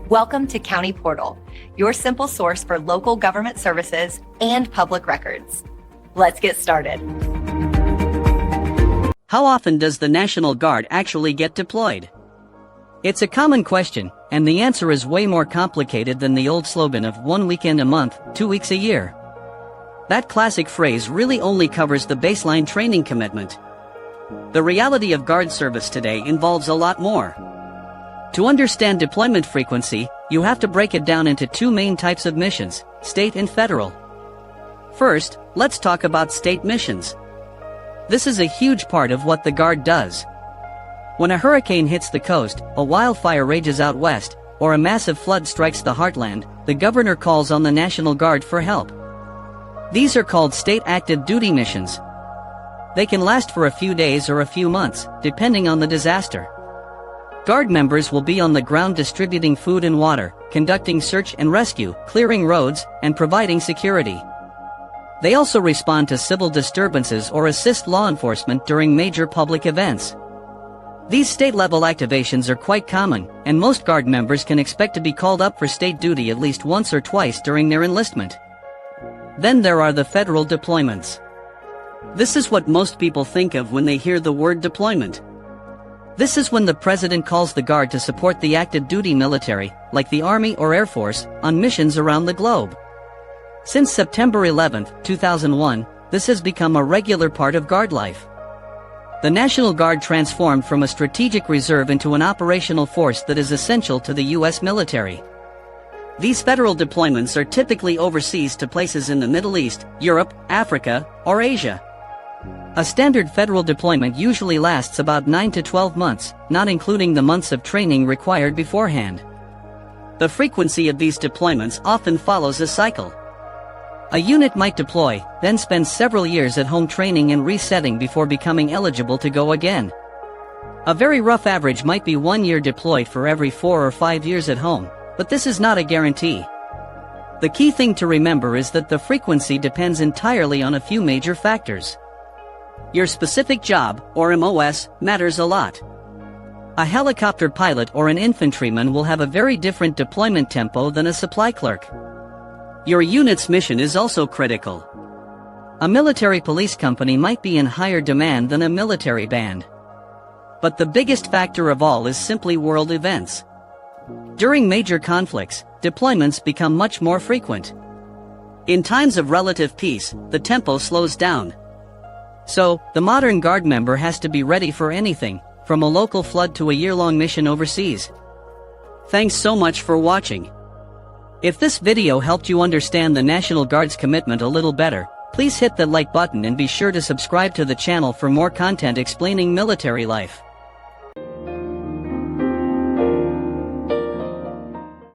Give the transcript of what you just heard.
Welcome to County Portal, your simple source for local government services and public records. Let's get started. How often does the National Guard actually get deployed? It's a common question, and the answer is way more complicated than the old slogan of 1 weekend a month, 2 weeks a year. That classic phrase really only covers the baseline training commitment. The reality of Guard service today involves a lot more. To understand deployment frequency, you have to break it down into two main types of missions, state and federal. First, let's talk about state missions. This is a huge part of what the Guard does. When a hurricane hits the coast, a wildfire rages out west, or a massive flood strikes the heartland, the governor calls on the National Guard for help. These are called state active duty missions. They can last for a few days or a few months, depending on the disaster. Guard members will be on the ground distributing food and water, conducting search and rescue, clearing roads, and providing security. They also respond to civil disturbances or assist law enforcement during major public events. These state-level activations are quite common, and most Guard members can expect to be called up for state duty at least once or twice during their enlistment. Then there are the federal deployments. This is what most people think of when they hear the word deployment. This is when the President calls the Guard to support the active duty military, like the Army or Air Force, on missions around the globe. Since September 11, 2001, this has become a regular part of Guard life. The National Guard transformed from a strategic reserve into an operational force that is essential to the U.S. military. These federal deployments are typically overseas to places in the Middle East, Europe, Africa, or Asia. A standard federal deployment usually lasts about 9 to 12 months, not including the months of training required beforehand. The frequency of these deployments often follows a cycle. A unit might deploy, then spend several years at home training and resetting before becoming eligible to go again. A very rough average might be 1 year deployed for every 4 or 5 years at home, but this is not a guarantee. The key thing to remember is that the frequency depends entirely on a few major factors. Your specific job, or MOS, matters a lot. A helicopter pilot or an infantryman will have a very different deployment tempo than a supply clerk. Your unit's mission is also critical. A military police company might be in higher demand than a military band. But the biggest factor of all is simply world events. During major conflicts, deployments become much more frequent. In times of relative peace, the tempo slows down. So, the modern Guard member has to be ready for anything, from a local flood to a year-long mission overseas. Thanks so much for watching. If this video helped you understand the National Guard's commitment a little better, please hit the like button and be sure to subscribe to the channel for more content explaining military life.